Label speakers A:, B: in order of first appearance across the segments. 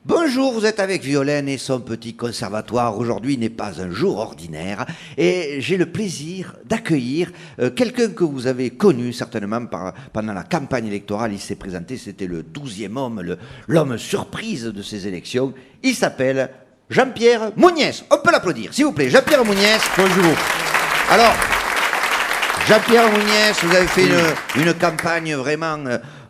A: Bonjour, vous êtes avec Violaine et son petit conservatoire. Aujourd'hui n'est pas un jour ordinaire et j'ai le plaisir d'accueillir quelqu'un que vous avez connu certainement pendant la campagne électorale. Il s'est présenté, c'était le 12e homme, l'homme surprise de ces élections. Il s'appelle Jean-Pierre Mouniès. On peut l'applaudir, s'il vous plaît. Jean-Pierre Mouniès.
B: Bonjour.
A: Alors, Jean-Pierre Mouniès, vous avez fait une campagne vraiment...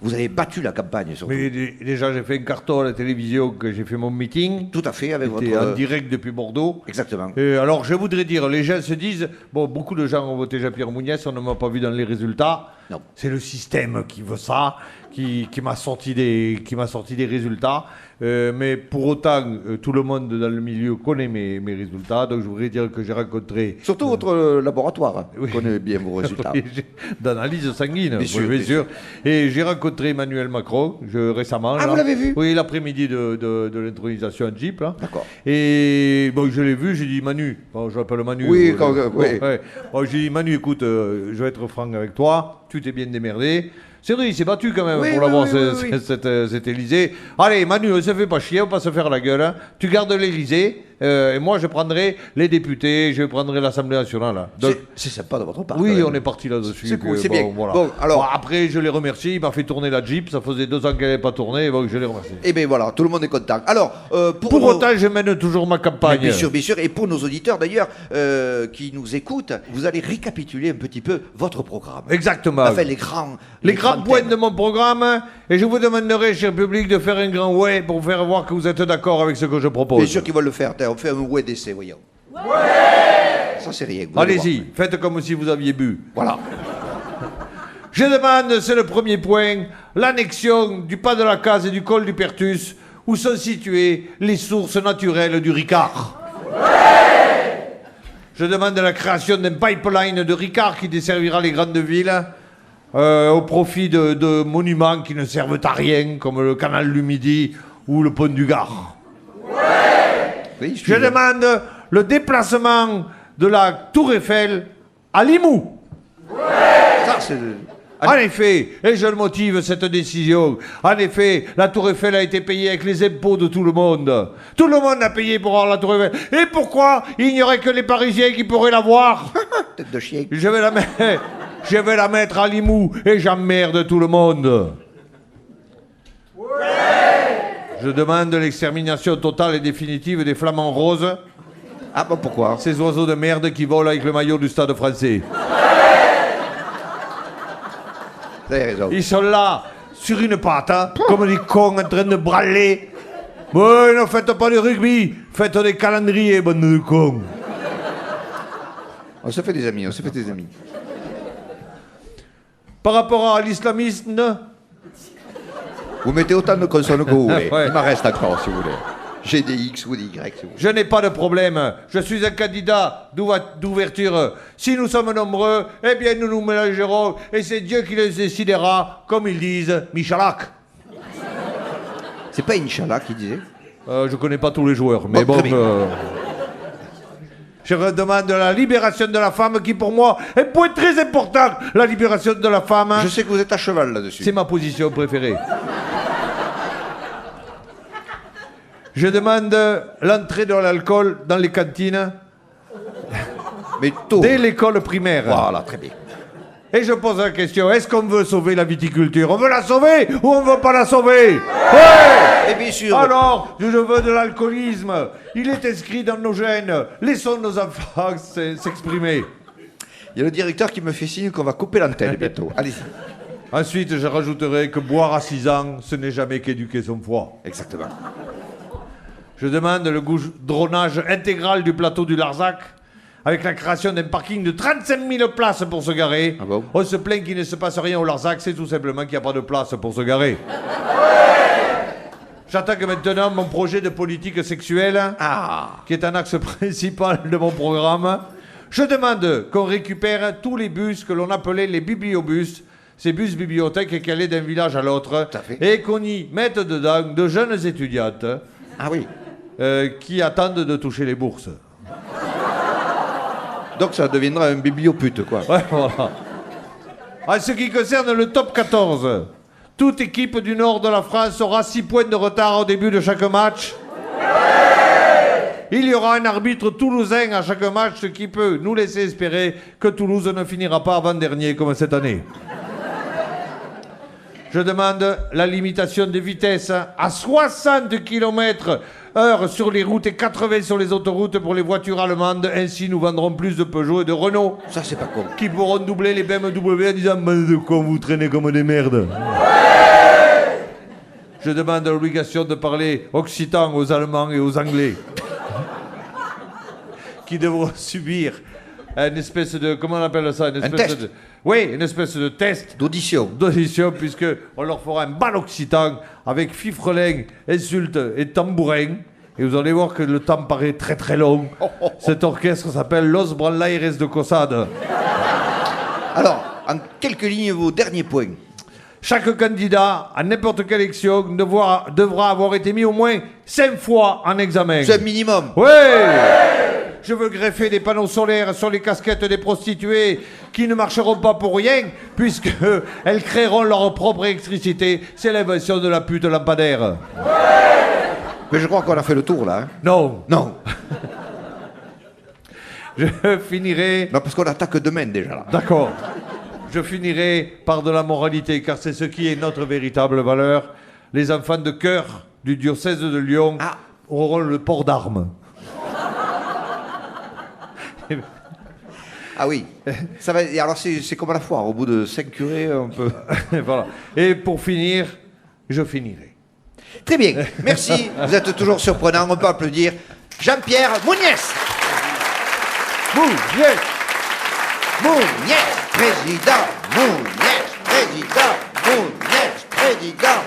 A: vous avez battu la campagne, surtout.
B: Mais déjà, j'ai fait un carton à la télévision, que j'ai fait mon meeting.
A: Tout à fait, avec
B: C'était
A: votre...
B: en direct depuis Bordeaux.
A: Exactement.
B: Alors, je voudrais dire, les gens se disent, bon, beaucoup de gens ont voté Jean-Pierre Mouniès, on ne m'a pas vu dans les résultats.
A: Non.
B: C'est le système qui veut ça, qui m'a sorti des résultats. Mais pour autant, tout le monde dans le milieu connaît mes résultats. Donc, je voudrais dire que j'ai rencontré...
A: Surtout votre laboratoire
B: oui.
A: connaît bien vos résultats.
B: D'analyse sanguine,
A: bien sûr.
B: Et j'ai rencontré Emmanuel Macron récemment.
A: Ah,
B: là.
A: Vous l'avez vu?
B: Oui, l'après-midi de l'intronisation en Jeep. Là.
A: D'accord.
B: Et bon, je l'ai vu, j'ai dit Manu. Bon, je l'appelle Manu.
A: Oui,
B: oui. Ouais. Bon, j'ai dit Manu, écoute, je vais être franc avec toi. Tu t'es bien démerdé. C'est vrai, il s'est battu quand même pour l'avoir, cet Élysée. Allez, Manu, on se fait pas chier, on va pas se faire la gueule. Hein. Tu gardes l'Élysée, et moi je prendrai les députés, je prendrai l'Assemblée nationale. Hein. Donc,
A: c'est sympa de votre part.
B: oui, on est parti là-dessus.
A: C'est cool, c'est bien.
B: Voilà.
A: Bon, alors...
B: Bon, après, je les remercie, il m'a fait tourner la Jeep, ça faisait 2 ans qu'elle n'avait pas tourné, donc je les remercie.
A: Eh bien voilà, tout le monde est content. Alors,
B: Pour autant, je mène toujours ma campagne.
A: Bien sûr, bien sûr. Et pour nos auditeurs d'ailleurs, qui nous écoutent, vous allez récapituler un petit peu votre programme.
B: Exactement.
A: Enfin, les grands
B: points
A: thèmes
B: de mon programme, et je vous demanderai, cher public, de faire un grand ouais pour faire voir que vous êtes d'accord avec ce que je propose.
A: Bien sûr qu'ils vont le faire. On fait un ouais d'essai, voyons. Ouais. Ça, c'est rien.
B: Allez-y, faites comme si vous aviez bu.
A: Voilà.
B: Je demande, c'est le premier point, l'annexion du pas de la Case et du col du Pertus, où sont situées les sources naturelles du Ricard. Ouais. Je demande la création d'un pipeline de Ricard qui desservira les grandes villes, au profit de monuments qui ne servent à rien, comme le canal du Midi ou le pont du Gard. Ouais. Oui, je demande le déplacement de la Tour Eiffel à Limoux. Ouais.
A: Ça, c'est...
B: En effet, et je le motive cette décision, en effet, la Tour Eiffel a été payée avec les impôts de tout le monde. Tout le monde a payé pour avoir la Tour Eiffel. Et pourquoi il n'y aurait que les Parisiens qui pourraient la voir?
A: Tête de chien.
B: Je vais la mettre à Limoux et j'emmerde tout le monde. Ouais. Je demande l'extermination totale et définitive des flamants roses.
A: Ah bon, pourquoi?
B: Ces oiseaux de merde qui volent avec le maillot du Stade français.
A: Vous avez raison.
B: Ils sont là, sur une patte, hein, comme des cons en train de brailler. Ouais, ne faites pas du rugby, faites des calendriers, bande de cons.
A: On se fait des amis, on se fait des amis.
B: Par rapport à l'islamisme,
A: Vous mettez autant de consonnes que vous voulez.
B: Ouais.
A: Il m'en reste encore, si vous voulez. J'ai des X ou des Y, si vous voulez.
B: je n'ai pas de problème. Je suis un candidat d'ouverture. Si nous sommes nombreux, eh bien nous nous mélangerons et c'est Dieu qui les décidera, comme ils disent, Michalak.
A: C'est pas Inch'Allah qui disait?
B: Je connais pas tous les joueurs, mais
A: Bon,
B: bon...
A: très bien.
B: Je demande la libération de la femme qui, pour moi, est un point très important. La libération de la femme,
A: Je sais que vous êtes à cheval là-dessus.
B: c'est ma position préférée. Je demande l'entrée de l'alcool dans les cantines
A: Mais tôt.
B: dès l'école primaire.
A: Voilà, très bien.
B: Et je pose la question, est-ce qu'on veut sauver la viticulture? On veut la sauver ou on veut pas la sauver? Ouais!
A: Et bien sûr.
B: Alors, je veux de l'alcoolisme. Il est inscrit dans nos gènes. Laissons nos enfants s'exprimer.
A: Il y a le directeur qui me fait signe qu'on va couper l'antenne bientôt. Allez-y.
B: Ensuite, je rajouterai que boire à 6 ans, ce n'est jamais qu'éduquer son foie.
A: Exactement.
B: Je demande le goudronnage intégral du plateau du Larzac, avec la création d'un parking de 35 000 places pour se garer.
A: Ah bon?
B: On se plaint qu'il ne se passe rien au Larzac, c'est tout simplement qu'il n'y a pas de place pour se garer. J'attaque maintenant mon projet de politique sexuelle, qui est un axe principal de mon programme. Je demande qu'on récupère tous les bus que l'on appelait les bibliobus, ces bus bibliothèques qui allaient d'un village à l'autre,
A: Tout à fait.
B: et qu'on y mette dedans de jeunes étudiantes
A: Ah oui.
B: qui attendent de toucher les bourses.
A: Donc ça deviendra un bibliopute, quoi.
B: Ouais, voilà. En ce qui concerne le top 14, toute équipe du nord de la France aura 6 points de retard au début de chaque match. Il y aura un arbitre toulousain à chaque match, ce qui peut nous laisser espérer que Toulouse ne finira pas avant-dernier comme cette année. Je demande la limitation des vitesses à 60 km/h sur les routes et 80 sur les autoroutes pour les voitures allemandes. Ainsi, nous vendrons plus de Peugeot et de Renault.
A: Ça, c'est pas con.
B: Qui pourront doubler les BMW en disant « Mais de quoi vous traînez comme des merdes ?» Je demande l'obligation de parler occitan aux Allemands et aux Anglais. Qui devront subir une espèce de... Comment on appelle ça? Une espèce
A: test.
B: Oui, une espèce de test
A: D'audition.
B: puisque on leur fera un bal occitan avec fifrelin, insultes et tambourin. Et vous allez voir que le temps paraît très très long. Cet orchestre s'appelle Los Branlaires de Cossade.
A: Alors, en quelques lignes, vos derniers points.
B: Chaque candidat, à n'importe quelle élection, devra avoir été mis au moins 5 fois en examen.
A: C'est un minimum.
B: Oui. Je veux greffer des panneaux solaires sur les casquettes des prostituées qui ne marcheront pas pour rien, puisqu'elles créeront leur propre électricité. C'est l'invention de la pute lampadaire.
A: Mais je crois qu'on a fait le tour, là. Hein.
B: Non.
A: Non.
B: Je finirai...
A: Non, parce qu'on attaque demain, déjà, là.
B: D'accord. Je finirai par de la moralité, car c'est ce qui est notre véritable valeur. Les enfants de cœur du diocèse de Lyon auront le port d'armes.
A: Ah oui. Ça va. Et alors, c'est comme à la foire. Au bout de 5 curés, on peut...
B: Voilà. Et pour finir, je finirai.
A: Très bien. Merci. Vous êtes toujours surprenant. On peut applaudir Jean-Pierre Mouniès.
B: Mouniès.
A: Mouniès, président. Mouniès, président. Mouniès, président.